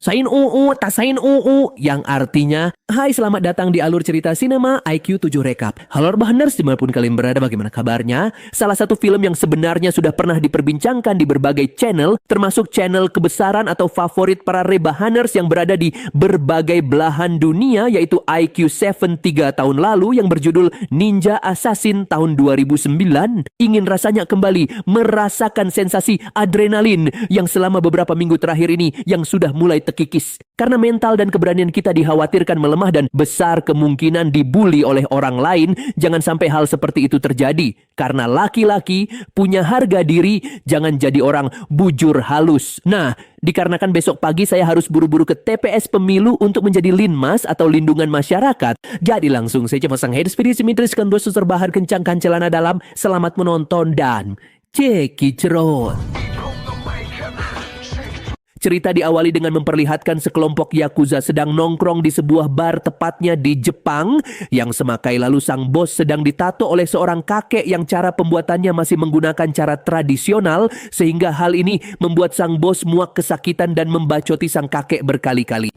Sain UU, tak sain UU, yang artinya, hai selamat datang di alur cerita sinema IQ 7 Recap. Halo Rebahaners, dimanapun kalian berada, bagaimana kabarnya? Salah satu film yang sebenarnya sudah pernah diperbincangkan di berbagai channel, termasuk channel kebesaran atau favorit para Rebahaners yang berada di berbagai belahan dunia, yaitu IQ 7 3 tahun lalu yang berjudul Ninja Assassin tahun 2009. Ingin rasanya kembali merasakan sensasi adrenalin yang selama beberapa minggu terakhir ini yang sudah mulai terkikis. Karena mental dan keberanian kita dikhawatirkan melemah dan besar kemungkinan dibully oleh orang lain, jangan sampai hal seperti itu terjadi. Karena laki-laki punya harga diri, jangan jadi orang bujur halus. Nah, dikarenakan besok pagi saya harus buru-buru ke TPS pemilu untuk menjadi linmas atau lindungan masyarakat, jadi langsung saya pasang headset simetriskan bos terbahan kencangkan celana dalam. Selamat menonton dan cekicrot. Cerita diawali dengan memperlihatkan sekelompok Yakuza sedang nongkrong di sebuah bar tepatnya di Jepang, yang semakai lalu sang bos sedang ditato oleh seorang kakek yang cara pembuatannya masih menggunakan cara tradisional, sehingga hal ini membuat sang bos muak kesakitan dan membacoti sang kakek berkali-kali.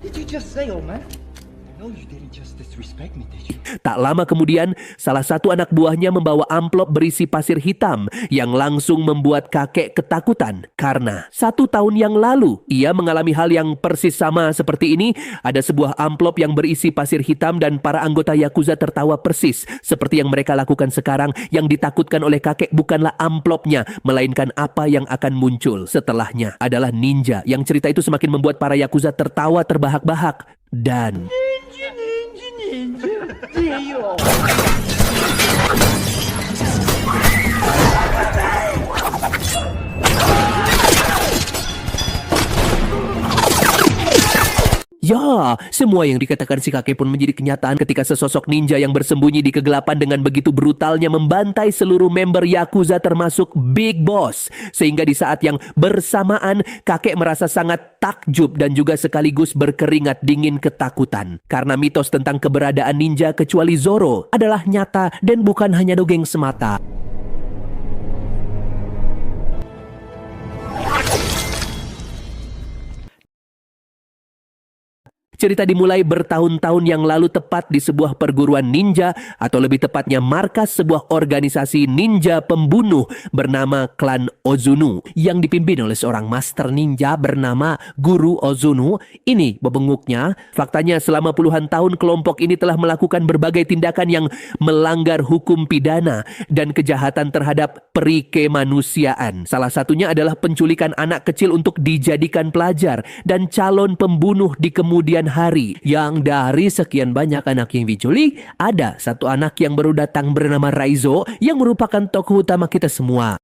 Tak lama kemudian, salah satu anak buahnya membawa amplop berisi pasir hitam yang langsung membuat kakek ketakutan. Karena 1 tahun yang lalu, ia mengalami hal yang persis sama seperti ini. Ada sebuah amplop yang berisi pasir hitam dan para anggota Yakuza tertawa persis seperti yang mereka lakukan sekarang. Yang ditakutkan oleh kakek bukanlah amplopnya, melainkan apa yang akan muncul setelahnya adalah ninja. Yang cerita itu semakin membuat para Yakuza tertawa terbahak-bahak. Dan ya, semua yang dikatakan si kakek pun menjadi kenyataan ketika sesosok ninja yang bersembunyi di kegelapan dengan begitu brutalnya membantai seluruh member Yakuza termasuk Big Boss. Sehingga di saat yang bersamaan, kakek merasa sangat takjub dan juga sekaligus berkeringat dingin ketakutan. Karena mitos tentang keberadaan ninja kecuali Zoro adalah nyata dan bukan hanya dongeng semata. Cerita dimulai bertahun-tahun yang lalu tepat di sebuah perguruan ninja, atau lebih tepatnya markas sebuah organisasi ninja pembunuh bernama Klan Ozunu yang dipimpin oleh seorang master ninja bernama Guru Ozunu. Ini bebenguknya, faktanya selama puluhan tahun kelompok ini telah melakukan berbagai tindakan yang melanggar hukum pidana dan kejahatan terhadap peri kemanusiaan. Salah satunya adalah penculikan anak kecil untuk dijadikan pelajar dan calon pembunuh di kemudian hari. Yang dari sekian banyak anak yang diculik, ada satu anak yang baru datang bernama Raizo yang merupakan tokoh utama kita semua.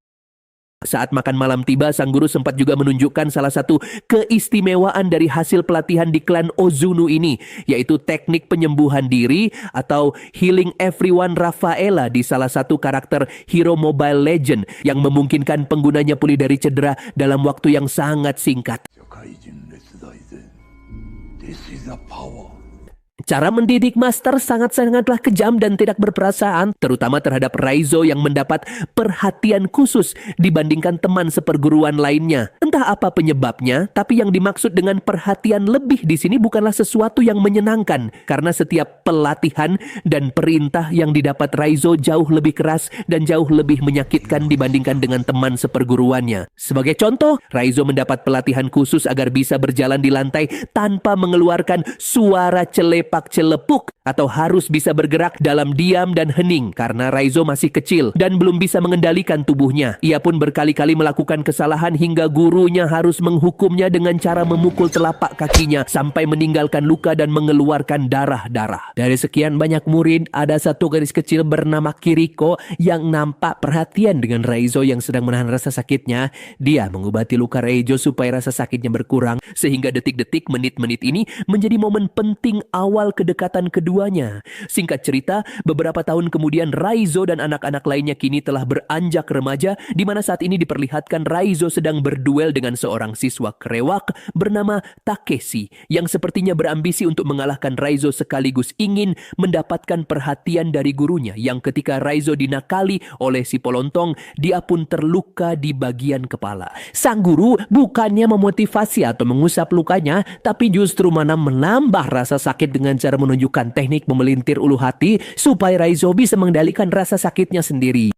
Saat makan malam tiba, sang guru sempat juga menunjukkan salah satu keistimewaan dari hasil pelatihan di Klan Ozunu ini, yaitu teknik penyembuhan diri atau Healing Everyone Rafaela di salah satu karakter hero Mobile Legend yang memungkinkan penggunanya pulih dari cedera dalam waktu yang sangat singkat. Cara mendidik master sangat-sangatlah kejam dan tidak berperasaan, terutama terhadap Raizo yang mendapat perhatian khusus dibandingkan teman seperguruan lainnya. Entah apa penyebabnya, tapi yang dimaksud dengan perhatian lebih di sini bukanlah sesuatu yang menyenangkan, karena setiap pelatihan dan perintah yang didapat Raizo jauh lebih keras dan jauh lebih menyakitkan dibandingkan dengan teman seperguruannya. Sebagai contoh, Raizo mendapat pelatihan khusus agar bisa berjalan di lantai tanpa mengeluarkan suara celepuk atau harus bisa bergerak dalam diam dan hening karena Raizo masih kecil dan belum bisa mengendalikan tubuhnya. Ia pun berkali-kali melakukan kesalahan hingga gurunya harus menghukumnya dengan cara memukul telapak kakinya sampai meninggalkan luka dan mengeluarkan darah-darah. Dari sekian banyak murid, ada satu gadis kecil bernama Kiriko yang nampak perhatian dengan Raizo yang sedang menahan rasa sakitnya. Dia mengobati luka Raizo supaya rasa sakitnya berkurang, sehingga detik-detik, menit-menit ini menjadi momen penting awal awal kedekatan keduanya. Singkat cerita, beberapa tahun kemudian Raizo dan anak-anak lainnya kini telah beranjak remaja, di mana saat ini diperlihatkan Raizo sedang berduel dengan seorang siswa kerewak bernama Takeshi yang sepertinya berambisi untuk mengalahkan Raizo sekaligus ingin mendapatkan perhatian dari gurunya yang ketika Raizo dinakali oleh si Polontong, dia pun terluka di bagian kepala. Sang guru bukannya memotivasi atau mengusap lukanya, tapi justru menambah rasa sakit dengan cara menunjukkan teknik memelintir ulu hati supaya Raizo bisa mengendalikan rasa sakitnya sendiri.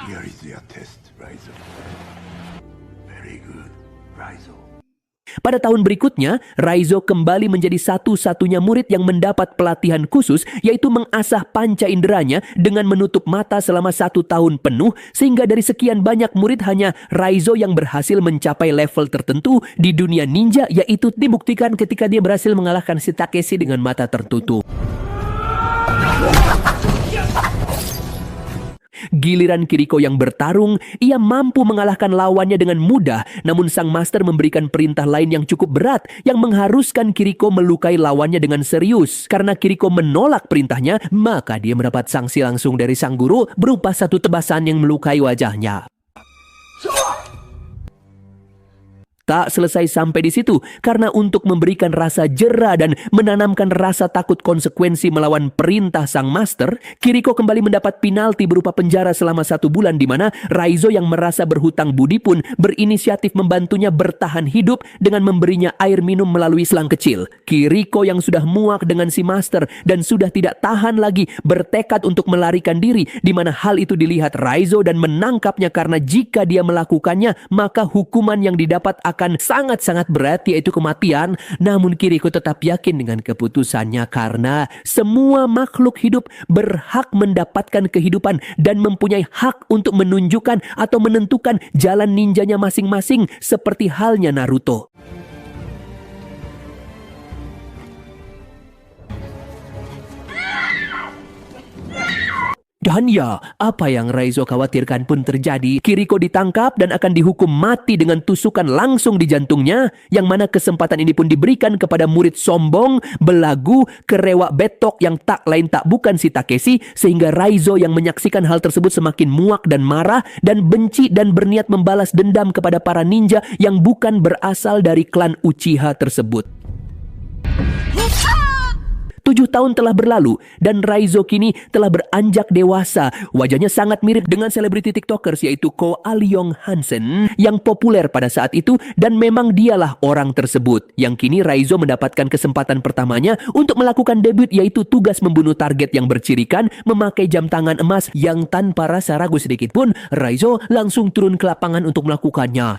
Here is your test, Raizo. Very good, Raizo. Pada tahun berikutnya, Raizo kembali menjadi satu-satunya murid yang mendapat pelatihan khusus, yaitu mengasah panca inderanya dengan menutup mata selama 1 tahun penuh, sehingga dari sekian banyak murid hanya Raizo yang berhasil mencapai level tertentu di dunia ninja, yaitu dibuktikan ketika dia berhasil mengalahkan si Takeshi dengan mata tertutup. Giliran Kiriko yang bertarung, ia mampu mengalahkan lawannya dengan mudah, namun sang master memberikan perintah lain yang cukup berat yang mengharuskan Kiriko melukai lawannya dengan serius. Karena Kiriko menolak perintahnya, maka dia mendapat sanksi langsung dari sang guru berupa satu tebasan yang melukai wajahnya. Tak selesai sampai di situ, karena untuk memberikan rasa jera dan menanamkan rasa takut konsekuensi melawan perintah sang master, Kiriko kembali mendapat penalti berupa penjara selama 1 bulan, di mana Raizo yang merasa berhutang budi pun berinisiatif membantunya bertahan hidup dengan memberinya air minum melalui selang kecil. Kiriko yang sudah muak dengan si master dan sudah tidak tahan lagi bertekad untuk melarikan diri, di mana hal itu dilihat Raizo dan menangkapnya karena jika dia melakukannya, maka hukuman yang didapat akan sangat-sangat berat, yaitu kematian. Namun Kiriko tetap yakin dengan keputusannya karena semua makhluk hidup berhak mendapatkan kehidupan dan mempunyai hak untuk menunjukkan atau menentukan jalan ninjanya masing-masing seperti halnya Naruto. Dan ya, apa yang Raizo khawatirkan pun terjadi. Kiriko ditangkap dan akan dihukum mati dengan tusukan langsung di jantungnya, yang mana kesempatan ini pun diberikan kepada murid sombong, belagu, kerewak betok yang tak lain tak bukan si Takeshi, sehingga Raizo yang menyaksikan hal tersebut semakin muak dan marah dan benci dan berniat membalas dendam kepada para ninja yang bukan berasal dari klan Uchiha tersebut. 7 tahun telah berlalu dan Raizo kini telah beranjak dewasa. Wajahnya sangat mirip dengan selebriti tiktokers yaitu Ko Alyong Hansen yang populer pada saat itu, dan memang dialah orang tersebut yang kini Raizo mendapatkan kesempatan pertamanya untuk melakukan debut, yaitu tugas membunuh target yang bercirikan memakai jam tangan emas yang tanpa rasa ragu sedikit pun Raizo langsung turun ke lapangan untuk melakukannya.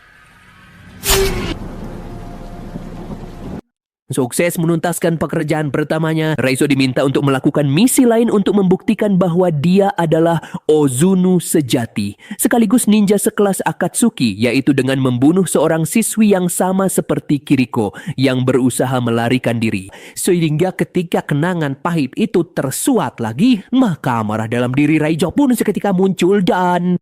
Sukses menuntaskan pekerjaan pertamanya, Raizo diminta untuk melakukan misi lain untuk membuktikan bahwa dia adalah Ozunu sejati, sekaligus ninja sekelas Akatsuki, yaitu dengan membunuh seorang siswi yang sama seperti Kiriko yang berusaha melarikan diri. Sehingga ketika kenangan pahit itu tersuat lagi, maka amarah dalam diri Raizo pun seketika muncul dan...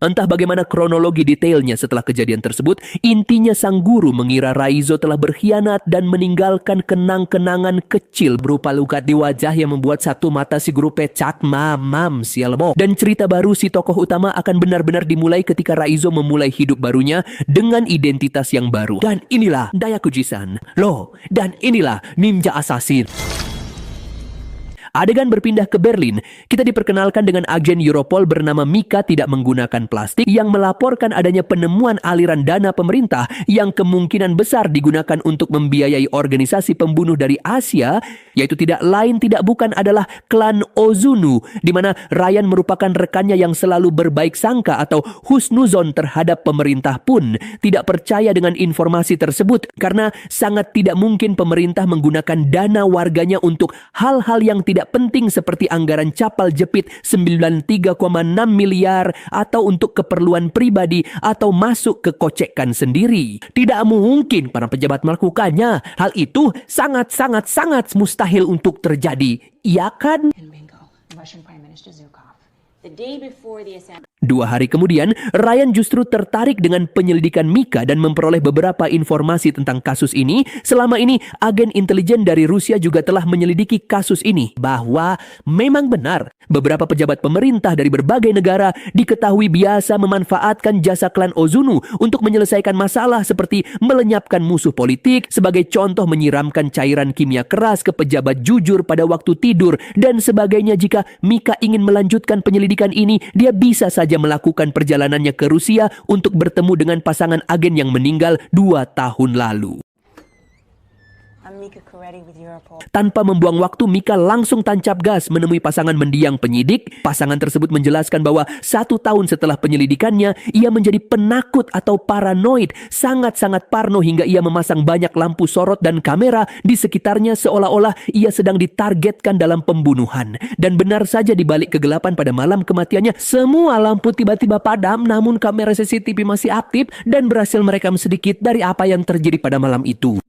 Entah bagaimana kronologi detailnya setelah kejadian tersebut, intinya sang guru mengira Raizo telah berkhianat dan meninggalkan kenang-kenangan kecil berupa luka di wajah yang membuat satu mata si guru pecat mamam sialbo. Dan cerita baru si tokoh utama akan benar-benar dimulai ketika Raizo memulai hidup barunya dengan identitas yang baru. Dan inilah Dayakuji-san. Loh, dan inilah Ninja Assassin. Adegan berpindah ke Berlin, kita diperkenalkan dengan agen Europol bernama Mika tidak menggunakan plastik yang melaporkan adanya penemuan aliran dana pemerintah yang kemungkinan besar digunakan untuk membiayai organisasi pembunuh dari Asia, yaitu tidak lain tidak bukan adalah klan Ozunu, di mana Ryan merupakan rekannya yang selalu berbaik sangka atau husnuzon terhadap pemerintah pun tidak percaya dengan informasi tersebut karena sangat tidak mungkin pemerintah menggunakan dana warganya untuk hal-hal yang tidak tidak penting seperti anggaran capal jepit 93,6 miliar atau untuk keperluan pribadi atau masuk ke kocekkan sendiri. Tidak mungkin para pejabat melakukannya. Hal itu sangat mustahil untuk terjadi. Iya kan? And bingo, Russian Prime Minister Zhukov. The day before the assembly. 2 hari kemudian, Ryan justru tertarik dengan penyelidikan Mika dan memperoleh beberapa informasi tentang kasus ini. Selama ini, agen intelijen dari Rusia juga telah menyelidiki kasus ini. Bahwa memang benar, beberapa pejabat pemerintah dari berbagai negara diketahui biasa memanfaatkan jasa klan Ozunu untuk menyelesaikan masalah seperti melenyapkan musuh politik, sebagai contoh menyiramkan cairan kimia keras ke pejabat jujur pada waktu tidur, dan sebagainya. Jika Mika ingin melanjutkan penyelidikan ini, dia bisa saja melakukan perjalanannya ke Rusia untuk bertemu dengan pasangan agen yang meninggal 2 tahun lalu. I'm Mika Kuretti with Europol. Tanpa membuang waktu, Mika langsung tancap gas menemui pasangan mendiang penyidik. Pasangan tersebut menjelaskan bahwa 1 tahun setelah penyelidikannya, ia menjadi penakut atau paranoid. Sangat parno hingga ia memasang banyak lampu sorot dan kamera di sekitarnya seolah-olah ia sedang ditargetkan dalam pembunuhan. Dan benar saja, di balik kegelapan pada malam kematiannya, semua lampu tiba-tiba padam, namun kamera CCTV masih aktif dan berhasil merekam sedikit dari apa yang terjadi pada malam itu.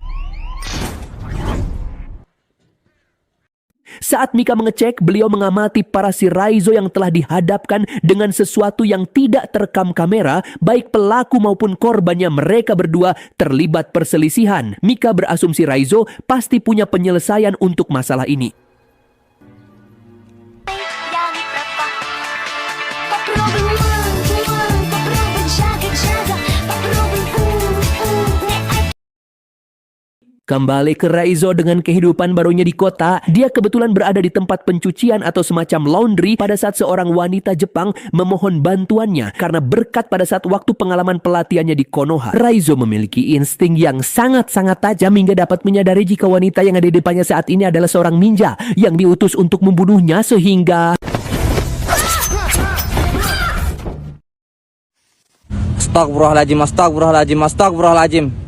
Saat Mika mengecek, beliau mengamati para si Raizo yang telah dihadapkan dengan sesuatu yang tidak terekam kamera. Baik pelaku maupun korbannya, mereka berdua terlibat perselisihan. Mika berasumsi Raizo pasti punya penyelesaian untuk masalah ini. Kembali ke Raizo dengan kehidupan barunya di kota, dia kebetulan berada di tempat pencucian atau semacam laundry pada saat seorang wanita Jepang memohon bantuannya. Karena berkat pada saat waktu pengalaman pelatihannya di Konoha, Raizo memiliki insting yang sangat tajam hingga dapat menyadari jika wanita yang ada di depannya saat ini adalah seorang ninja yang diutus untuk membunuhnya, sehingga Astagfirullahaladzim.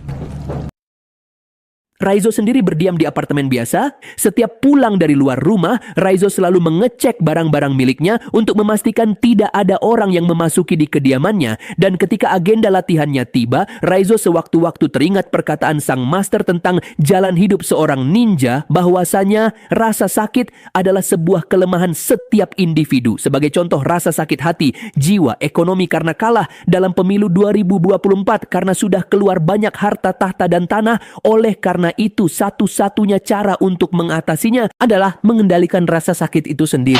Raizo sendiri berdiam di apartemen biasa. Setiap pulang dari luar rumah, Raizo selalu mengecek barang-barang miliknya untuk memastikan tidak ada orang yang memasuki di kediamannya. Dan ketika agenda latihannya tiba, Raizo sewaktu-waktu teringat perkataan sang master tentang jalan hidup seorang ninja, bahwasanya rasa sakit adalah sebuah kelemahan setiap individu. Sebagai contoh, rasa sakit hati, jiwa, ekonomi karena kalah dalam pemilu 2024 karena sudah keluar banyak harta tahta dan tanah. Oleh karena itu, satu-satunya cara untuk mengatasinya adalah mengendalikan rasa sakit itu sendiri.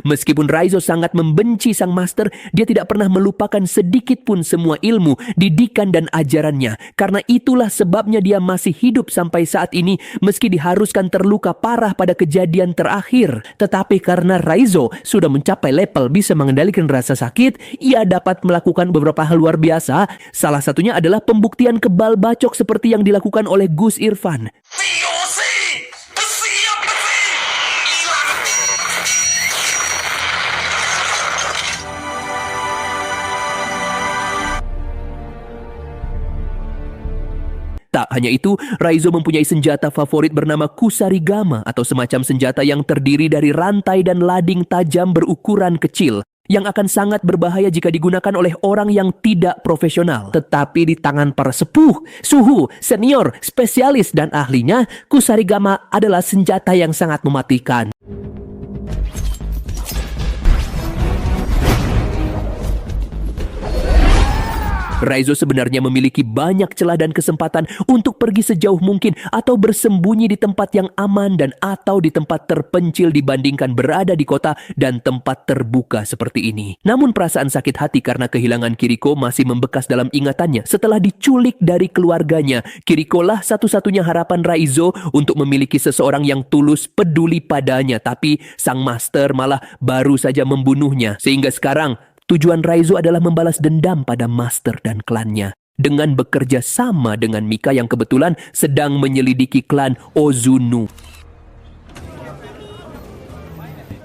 Meskipun Raizo sangat membenci sang master, dia tidak pernah melupakan sedikit pun semua ilmu, didikan dan ajarannya. Karena itulah sebabnya dia masih hidup sampai saat ini meski diharuskan terluka parah pada kejadian terakhir. Tetapi karena Raizo sudah mencapai level bisa mengendalikan rasa sakit, ia dapat melakukan beberapa hal luar biasa. Salah satunya adalah pembuktian kebal bacok seperti yang dilakukan oleh Gus Irfan. Tak hanya itu, Raizo mempunyai senjata favorit bernama Kusarigama atau semacam senjata yang terdiri dari rantai dan lading tajam berukuran kecil yang akan sangat berbahaya jika digunakan oleh orang yang tidak profesional. Tetapi di tangan para sepuh, suhu, senior, spesialis dan ahlinya, Kusarigama adalah senjata yang sangat mematikan. Raizo sebenarnya memiliki banyak celah dan kesempatan untuk pergi sejauh mungkin atau bersembunyi di tempat yang aman dan atau di tempat terpencil dibandingkan berada di kota dan tempat terbuka seperti ini. Namun perasaan sakit hati karena kehilangan Kiriko masih membekas dalam ingatannya. Setelah diculik dari keluarganya, Kiriko lah satu-satunya harapan Raizo untuk memiliki seseorang yang tulus peduli padanya. Tapi sang master malah baru saja membunuhnya. Sehingga sekarang tujuan Raizo adalah membalas dendam pada master dan klannya. dengan bekerja sama dengan Mika yang kebetulan sedang menyelidiki klan Ozunu.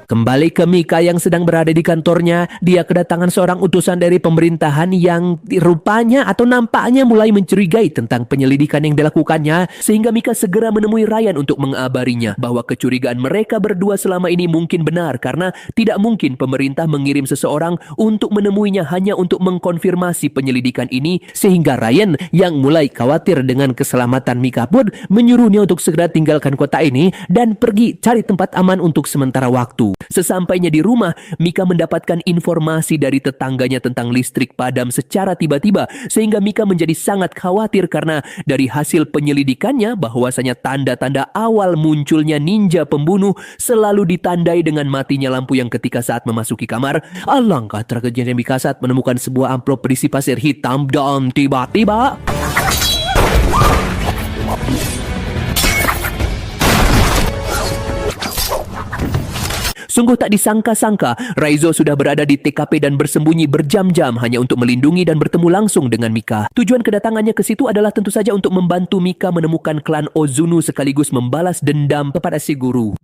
Kembali ke Mika yang sedang berada di kantornya, dia kedatangan seorang utusan dari pemerintahan yang rupanya atau nampaknya mulai mencurigai tentang penyelidikan yang dilakukannya, sehingga Mika segera menemui Ryan untuk mengabarinya bahwa kecurigaan mereka berdua selama ini mungkin benar karena tidak mungkin pemerintah mengirim seseorang untuk menemuinya hanya untuk mengkonfirmasi penyelidikan ini, sehingga Ryan yang mulai khawatir dengan keselamatan Mika pun menyuruhnya untuk segera tinggalkan kota ini dan pergi cari tempat aman untuk sementara waktu. Sesampainya di rumah, Mika mendapatkan informasi dari tetangganya tentang listrik padam secara tiba-tiba, sehingga Mika menjadi sangat khawatir karena dari hasil penyelidikannya bahwasanya tanda-tanda awal munculnya ninja pembunuh selalu ditandai dengan matinya lampu yang ketika saat memasuki kamar. Alangkah terkejutnya Mika saat menemukan sebuah amplop berisi pasir hitam dan tiba-tiba sungguh tak disangka-sangka, Raizo sudah berada di TKP dan bersembunyi berjam-jam hanya untuk melindungi dan bertemu langsung dengan Mika. Tujuan kedatangannya ke situ adalah tentu saja untuk membantu Mika menemukan klan Ozunu sekaligus membalas dendam kepada si guru.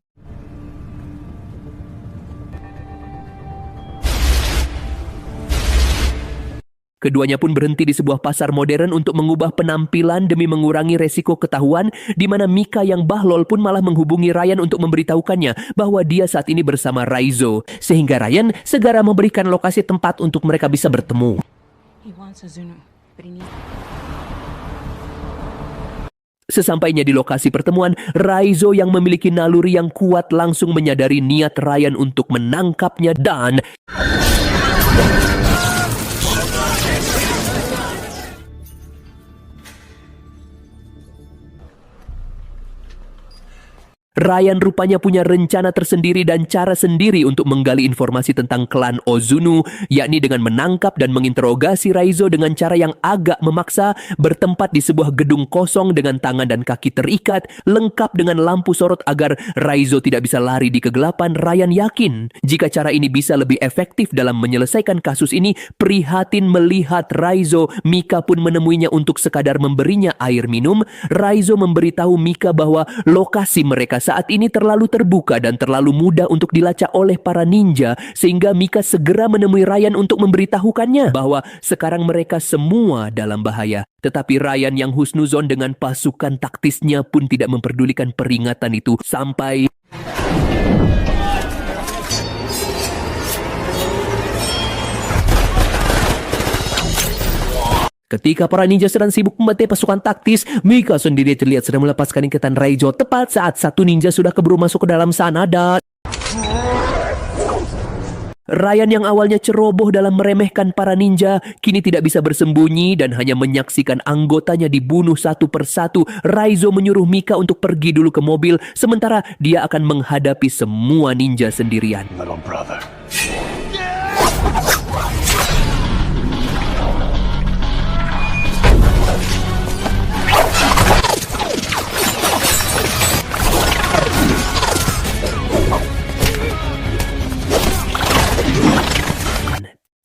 Keduanya pun berhenti di sebuah pasar modern untuk mengubah penampilan demi mengurangi resiko ketahuan, di mana Mika yang bahlol pun malah menghubungi Ryan untuk memberitahukannya bahwa dia saat ini bersama Raizo, sehingga Ryan segera memberikan lokasi tempat untuk mereka bisa bertemu. He wants Ozunu, but he needs... Sesampainya di lokasi pertemuan, Raizo yang memiliki naluri yang kuat langsung menyadari niat Ryan untuk menangkapnya dan Ryan rupanya punya rencana tersendiri dan cara sendiri untuk menggali informasi tentang klan Ozunu, yakni dengan menangkap dan menginterogasi Raizo dengan cara yang agak memaksa, bertempat di sebuah gedung kosong dengan tangan dan kaki terikat, lengkap dengan lampu sorot agar Raizo tidak bisa lari di kegelapan. Ryan yakin jika cara ini bisa lebih efektif dalam menyelesaikan kasus ini. Prihatin melihat Raizo, Mika pun menemuinya untuk sekadar memberinya air minum. Raizo memberitahu Mika bahwa lokasi mereka saat ini terlalu terbuka dan terlalu mudah untuk dilacak oleh para ninja, sehingga Mika segera menemui Ryan untuk memberitahukannya bahwa sekarang mereka semua dalam bahaya. Tetapi Ryan yang husnuzon dengan pasukan taktisnya pun tidak memperdulikan peringatan itu sampai ketika para ninja sedang sibuk membantai pasukan taktis, Mika sendiri terlihat sedang melepaskan ikatan Raizo tepat saat satu ninja sudah keburu masuk ke dalam sana dan Ryan yang awalnya ceroboh dalam meremehkan para ninja, kini tidak bisa bersembunyi dan hanya menyaksikan anggotanya dibunuh satu persatu. Raizo menyuruh Mika untuk pergi dulu ke mobil, sementara dia akan menghadapi semua ninja sendirian. Little brother.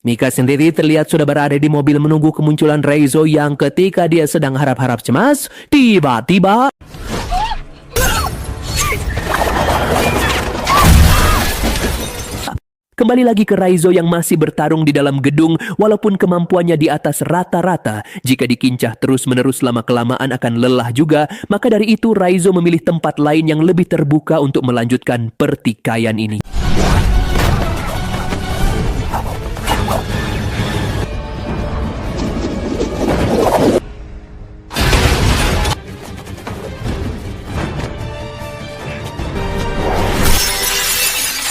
Mika sendiri terlihat sudah berada di mobil menunggu kemunculan Raizo yang ketika dia sedang harap-harap cemas, tiba-tiba kembali lagi ke Raizo yang masih bertarung di dalam gedung walaupun kemampuannya di atas rata-rata. Jika dikincah terus-menerus lama-kelamaan akan lelah juga, maka dari itu Raizo memilih tempat lain yang lebih terbuka untuk melanjutkan pertikaian ini.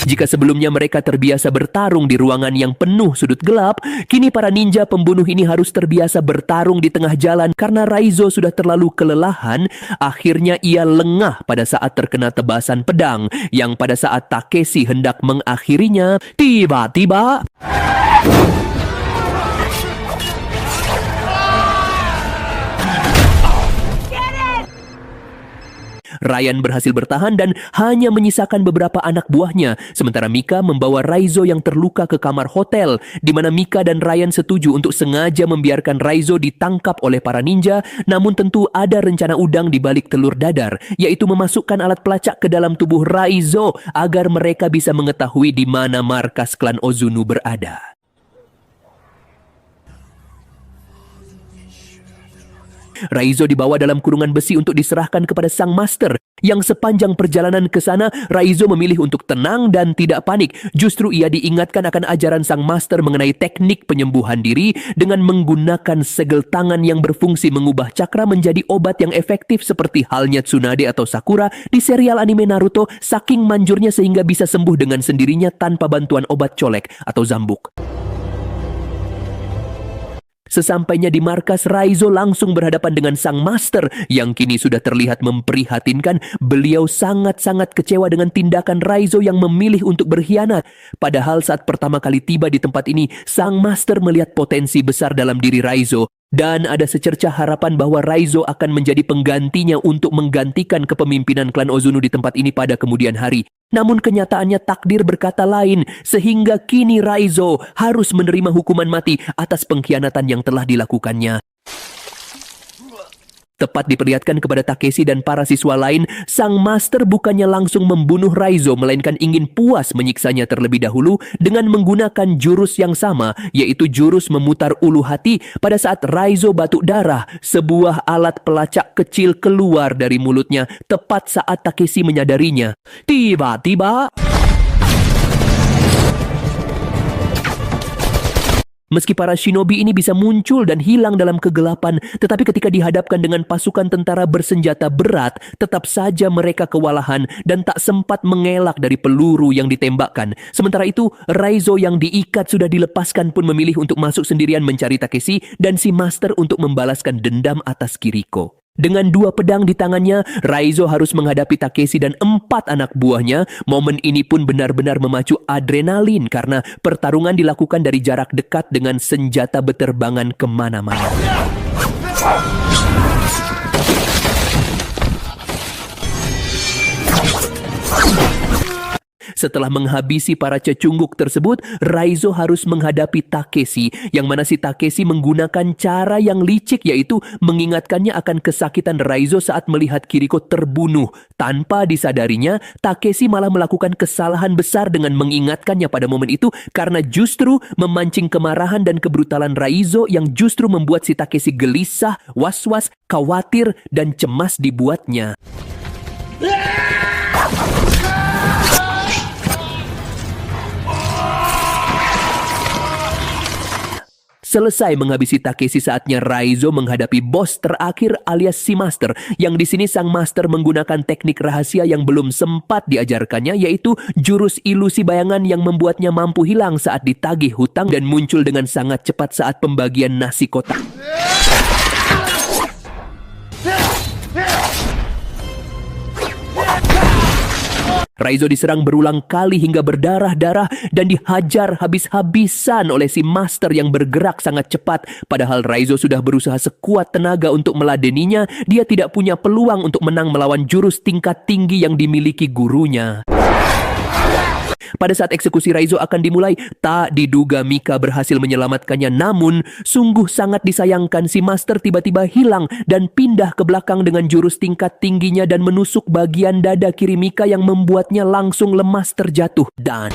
Jika sebelumnya mereka terbiasa bertarung di ruangan yang penuh sudut gelap, kini para ninja pembunuh ini harus terbiasa bertarung di tengah jalan karena Raizo sudah terlalu kelelahan. Akhirnya ia lengah pada saat terkena tebasan pedang yang pada saat Takeshi hendak mengakhirinya, tiba-tiba Ryan berhasil bertahan dan hanya menyisakan beberapa anak buahnya, sementara Mika membawa Raizo yang terluka ke kamar hotel, di mana Mika dan Ryan setuju untuk sengaja membiarkan Raizo ditangkap oleh para ninja, namun tentu ada rencana udang di balik telur dadar, yaitu memasukkan alat pelacak ke dalam tubuh Raizo agar mereka bisa mengetahui di mana markas klan Ozunu berada. Raizo dibawa dalam kurungan besi untuk diserahkan kepada sang master, yang sepanjang perjalanan ke sana, Raizo memilih untuk tenang dan tidak panik. Justru ia diingatkan akan ajaran sang master mengenai teknik penyembuhan diri dengan menggunakan segel tangan yang berfungsi mengubah cakra menjadi obat yang efektif seperti halnya Tsunade atau Sakura di serial anime Naruto, saking manjurnya sehingga bisa sembuh dengan sendirinya tanpa bantuan obat colek atau zambuk. Sesampainya di markas, Raizo langsung berhadapan dengan sang master yang kini sudah terlihat memprihatinkan. Beliau sangat-sangat kecewa dengan tindakan Raizo yang memilih untuk berkhianat. Padahal saat pertama kali tiba di tempat ini, sang master melihat potensi besar dalam diri Raizo. Dan ada secercah harapan bahwa Raizo akan menjadi penggantinya untuk menggantikan kepemimpinan klan Ozunu di tempat ini pada kemudian hari. Namun kenyataannya takdir berkata lain, sehingga kini Raizo harus menerima hukuman mati atas pengkhianatan yang telah dilakukannya. Tepat diperlihatkan kepada Takeshi dan para siswa lain, sang master bukannya langsung membunuh Raizo, melainkan ingin puas menyiksanya terlebih dahulu dengan menggunakan jurus yang sama, yaitu jurus memutar ulu hati. Pada saat Raizo batuk darah, sebuah alat pelacak kecil keluar dari mulutnya tepat saat Takeshi menyadarinya. Tiba-tiba meski para shinobi ini bisa muncul dan hilang dalam kegelapan, tetapi ketika dihadapkan dengan pasukan tentara bersenjata berat, tetap saja mereka kewalahan dan tak sempat mengelak dari peluru yang ditembakkan. Sementara itu, Raizo yang diikat sudah dilepaskan pun memilih untuk masuk sendirian mencari Takeshi dan si master untuk membalaskan dendam atas Kiriko. Dengan 2 pedang di tangannya, Raizo harus menghadapi Takeshi dan 4 anak buahnya. Momen ini pun benar-benar memacu adrenalin karena pertarungan dilakukan dari jarak dekat dengan senjata beterbangan kemana-mana. Setelah menghabisi para cecungguk tersebut, Raizo harus menghadapi Takeshi, yang mana si Takeshi menggunakan cara yang licik, yaitu mengingatkannya akan kesakitan Raizo saat melihat Kiriko terbunuh. Tanpa disadarinya, Takeshi malah melakukan kesalahan besar dengan mengingatkannya pada momen itu, karena justru memancing kemarahan dan kebrutalan Raizo yang justru membuat si Takeshi gelisah, was-was, khawatir, dan cemas dibuatnya. Selesai menghabisi Takeshi, saatnya Raizo menghadapi bos terakhir alias si master, yang di sini sang master menggunakan teknik rahasia yang belum sempat diajarkannya, yaitu jurus ilusi bayangan yang membuatnya mampu hilang saat ditagih hutang dan muncul dengan sangat cepat saat pembagian nasi kotak. Raizo diserang berulang kali hingga berdarah-darah dan dihajar habis-habisan oleh si master yang bergerak sangat cepat. Padahal Raizo sudah berusaha sekuat tenaga untuk meladeninya, dia tidak punya peluang untuk menang melawan jurus tingkat tinggi yang dimiliki gurunya. Pada saat eksekusi Raizo akan dimulai, tak diduga Mika berhasil menyelamatkannya. Namun, sungguh sangat disayangkan si master tiba-tiba hilang dan pindah ke belakang dengan jurus tingkat tingginya dan menusuk bagian dada kiri Mika yang membuatnya langsung lemas terjatuh. Dan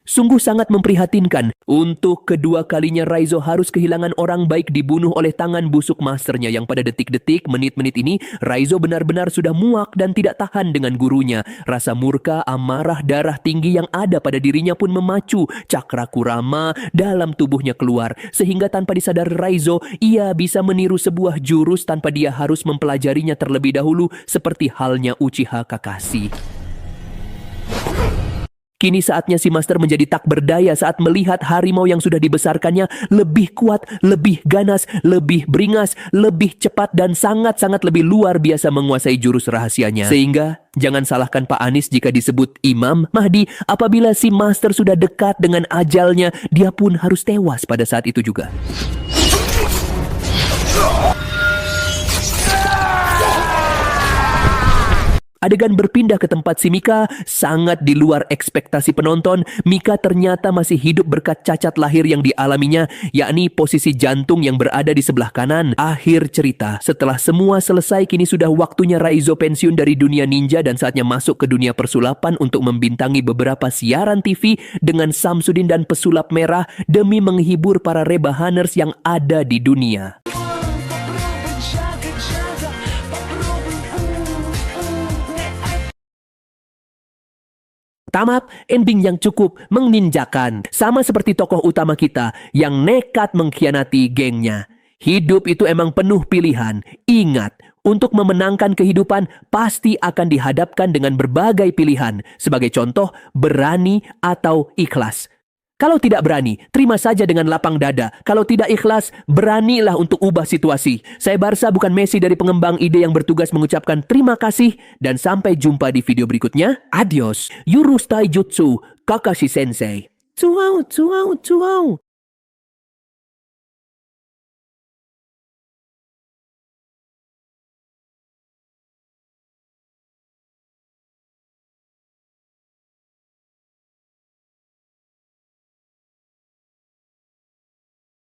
sungguh sangat memprihatinkan. Untuk kedua kalinya Raizo harus kehilangan orang baik dibunuh oleh tangan busuk masternya, yang pada detik-detik, menit-menit ini Raizo benar-benar sudah muak dan tidak tahan dengan gurunya. Rasa murka, amarah, darah tinggi yang ada pada dirinya pun memacu cakra Kurama dalam tubuhnya keluar, sehingga tanpa disadari Raizo, ia bisa meniru sebuah jurus tanpa dia harus mempelajarinya terlebih dahulu, seperti halnya Uchiha Kakashi. Kini saatnya si master menjadi tak berdaya saat melihat harimau yang sudah dibesarkannya lebih kuat, lebih ganas, lebih beringas, lebih cepat, dan sangat-sangat lebih luar biasa menguasai jurus rahasianya. Sehingga jangan salahkan Pak Anis jika disebut Imam Mahdi. Apabila si master sudah dekat dengan ajalnya, dia pun harus tewas pada saat itu juga. Adegan berpindah ke tempat si Mika sangat di luar ekspektasi penonton. Mika ternyata masih hidup berkat cacat lahir yang dialaminya, yakni posisi jantung yang berada di sebelah kanan. Akhir cerita, setelah semua selesai, kini sudah waktunya Raizo pensiun dari dunia ninja dan saatnya masuk ke dunia persulapan untuk membintangi beberapa siaran TV dengan Samsudin dan pesulap merah demi menghibur para rebahaners yang ada di dunia. Tamat, ending yang cukup meninjakan. Sama seperti tokoh utama kita yang nekat mengkhianati gengnya. Hidup itu emang penuh pilihan. Ingat, untuk memenangkan kehidupan pasti akan dihadapkan dengan berbagai pilihan. Sebagai contoh, berani atau ikhlas. Kalau tidak berani, terima saja dengan lapang dada. Kalau tidak ikhlas, beranilah untuk ubah situasi. Saya Barsa, bukan Messi dari pengembang ide yang bertugas mengucapkan terima kasih dan sampai jumpa di video berikutnya. Adios. Yurustai Jutsu, Kakashi Sensei. Cuau, cuau, cuau.